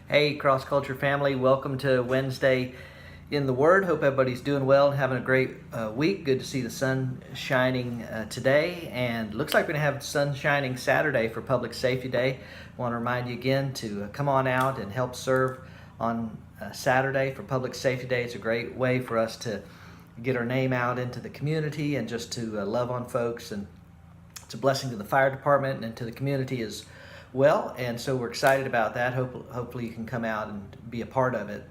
Hey, cross culture family, welcome to Wednesday in the Word. Hope everybody's doing well and having a great week. Good to see the sun shining today, and looks like we're going to have sun shining Saturday for Public Safety Day. I want to remind you again to come on out and help serve on Saturday for Public Safety Day. It's a great way for us to get our name out into the community and just to love on folks, and it's a blessing to the fire department and to the community as well, and so we're excited about that. Hopefully you can come out and be a part of it.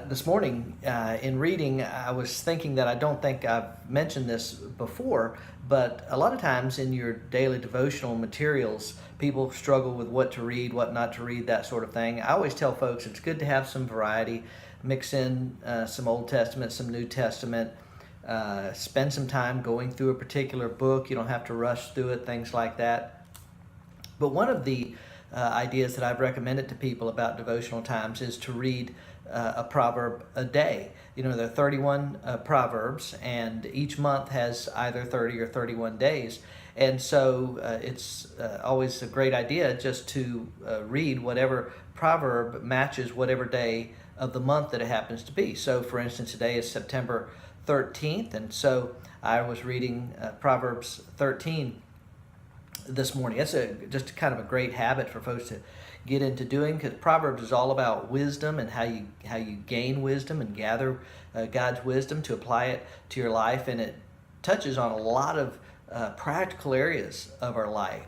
This morning in reading, I was thinking that I don't think I've mentioned this before, but a lot of times in your daily devotional materials, people struggle with what to read, what not to read, that sort of thing. I always tell folks it's good to have some variety, mix in some Old Testament, some New Testament, spend some time going through a particular book. You don't have to rush through it, things like that. But one of the ideas that I've recommended to people about devotional times is to read a proverb a day. You know, there are 31 proverbs, and each month has either 30 or 31 days. And so it's always a great idea just to read whatever proverb matches whatever day of the month that it happens to be. So, for instance, today is September 13th, and so I was reading Proverbs 13 this morning. That's just kind of a great habit for folks to get into doing, because Proverbs is all about wisdom and how you gain wisdom and gather God's wisdom to apply it to your life, and it touches on a lot of practical areas of our life,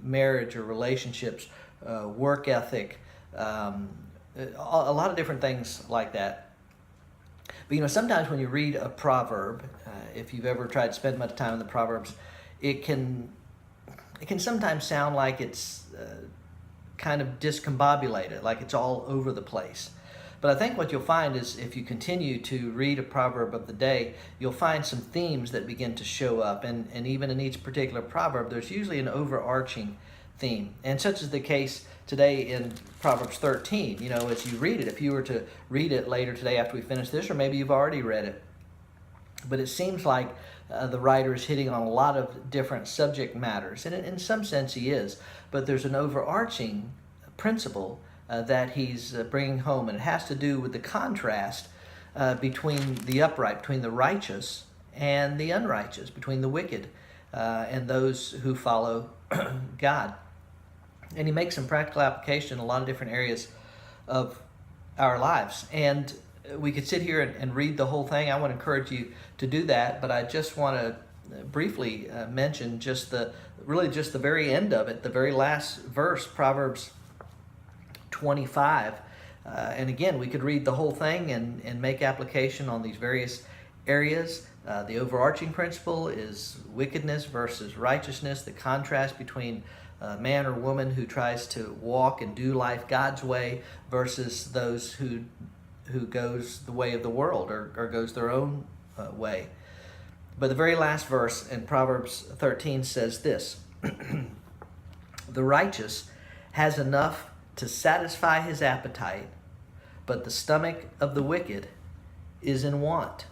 marriage or relationships, work ethic, a lot of different things like that. But you know, sometimes when you read a proverb, if you've ever tried to spend much time in the Proverbs, it can sometimes sound like it's kind of discombobulated, like it's all over the place. But I think what you'll find is if you continue to read a proverb of the day, you'll find some themes that begin to show up. And even in each particular proverb, there's usually an overarching theme. And such is the case today in Proverbs 13. You know, as you read it, if you were to read it later today after we finish this, or maybe you've already read it, but it seems like the writer is hitting on a lot of different subject matters, and in some sense he is, but there's an overarching principle that he's bringing home, and it has to do with the contrast between the upright, between the righteous and the unrighteous, between the wicked and those who follow God. And he makes some practical application in a lot of different areas of our lives. And we could sit here and read the whole thing. I want to encourage you to do that, but I just want to briefly mention just the very end of it, the very last verse, Proverbs 25. And again, we could read the whole thing and make application on these various areas. The overarching principle is wickedness versus righteousness, the contrast between a man or woman who tries to walk and do life God's way versus those who goes the way of the world or goes their own way. But the very last verse in Proverbs 13 says this: the righteous has enough to satisfy his appetite, but the stomach of the wicked is in want.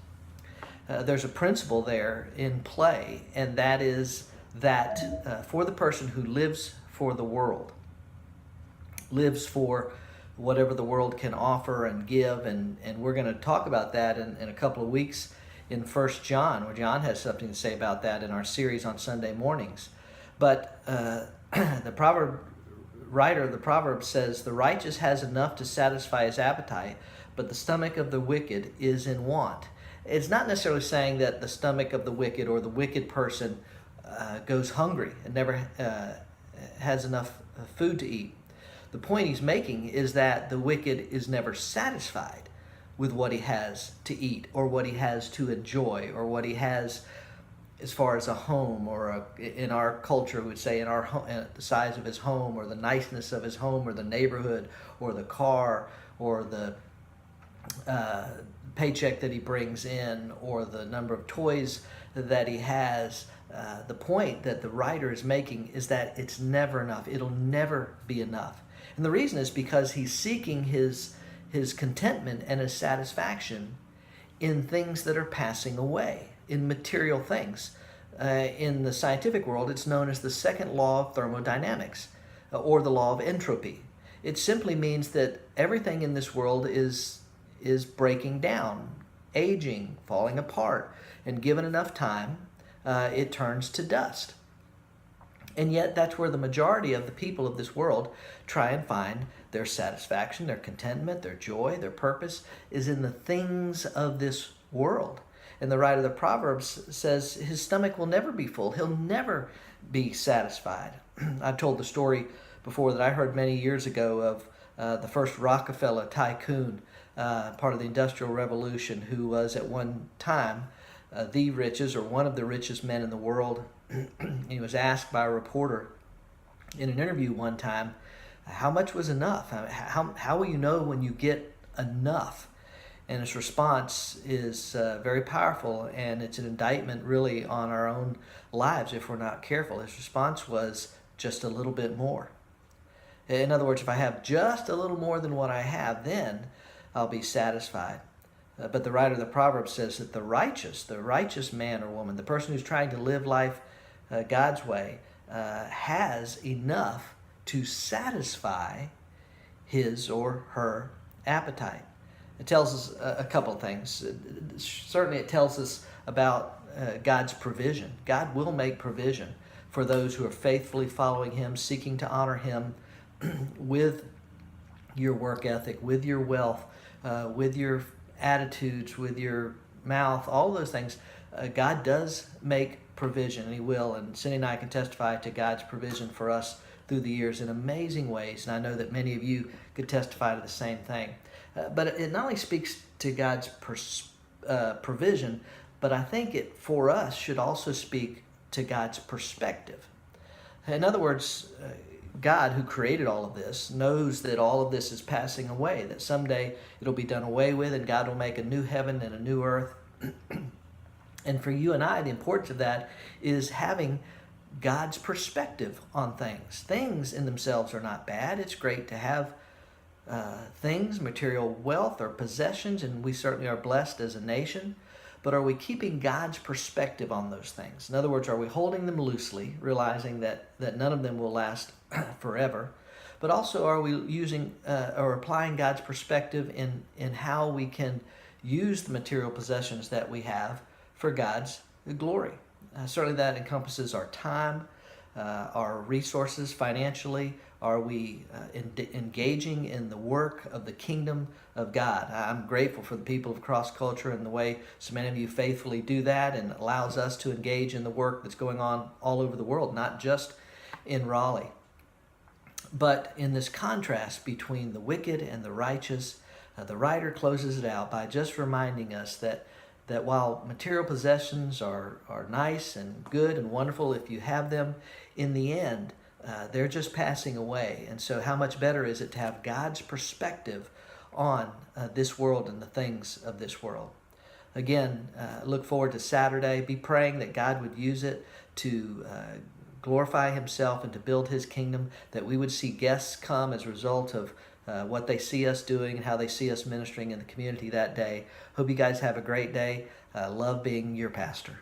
There's a principle there in play, and that is that for the person who lives for the world, lives for whatever the world can offer and give, and we're going to talk about that in a couple of weeks in 1 John, where John has something to say about that in our series on Sunday mornings. But the writer of the Proverbs says, the righteous has enough to satisfy his appetite, but the stomach of the wicked is in want. It's not necessarily saying that the stomach of the wicked or the wicked person goes hungry and never has enough food to eat. The point he's making is that the wicked is never satisfied with what he has to eat or what he has to enjoy or what he has as far as a home, or in our culture we would say the size of his home or the niceness of his home or the neighborhood or the car or the paycheck that he brings in or the number of toys that he has. The point that the writer is making is that it's never enough. It'll never be enough. And the reason is because he's seeking his contentment and his satisfaction in things that are passing away, in material things. In the scientific world, it's known as the second law of thermodynamics, or the law of entropy. It simply means that everything in this world is breaking down, aging, falling apart, and given enough time, it turns to dust. And yet that's where the majority of the people of this world try and find their satisfaction, their contentment, their joy, their purpose is in the things of this world. And the writer of the Proverbs says his stomach will never be full. He'll never be satisfied. I've told the story before that I heard many years ago of the first Rockefeller tycoon, part of the Industrial Revolution, who was at one time the richest or one of the richest men in the world. He was asked by a reporter in an interview one time, how much was enough? How will you know when you get enough? And his response is very powerful, and it's an indictment really on our own lives if we're not careful. His response was, just a little bit more. In other words, if I have just a little more than what I have, then I'll be satisfied. But the writer of the Proverbs says that the righteous man or woman, the person who's trying to live life God's way, has enough to satisfy his or her appetite. It tells us a couple of things. Certainly it tells us about God's provision. God will make provision for those who are faithfully following him, seeking to honor him with your work ethic, with your wealth, with your attitudes, with your mouth, all those things. God does make provision, and he will. And Cindy and I can testify to God's provision for us through the years in amazing ways. And I know that many of you could testify to the same thing. But it not only speaks to God's provision, but I think it, for us, should also speak to God's perspective. In other words, God, who created all of this, knows that all of this is passing away, that someday it'll be done away with, and God will make a new heaven and a new earth. And for you and I, the importance of that is having God's perspective on things. Things in themselves are not bad. It's great to have things, material wealth or possessions, and we certainly are blessed as a nation. But are we keeping God's perspective on those things? In other words, are we holding them loosely, realizing that none of them will last forever? But also, are we using or applying God's perspective in how we can use the material possessions that we have for God's glory? Certainly that encompasses our time, our resources financially. Are we engaging in the work of the kingdom of God? I'm grateful for the people of Cross Culture and the way so many of you faithfully do that, and allows us to engage in the work that's going on all over the world, not just in Raleigh. But in this contrast between the wicked and the righteous, the writer closes it out by just reminding us that while material possessions are nice and good and wonderful if you have them, in the end, they're just passing away. And so how much better is it to have God's perspective on this world and the things of this world? Again, look forward to Saturday. Be praying that God would use it to glorify himself and to build his kingdom, that we would see guests come as a result of what they see us doing and how they see us ministering in the community that day. Hope you guys have a great day. Love being your pastor.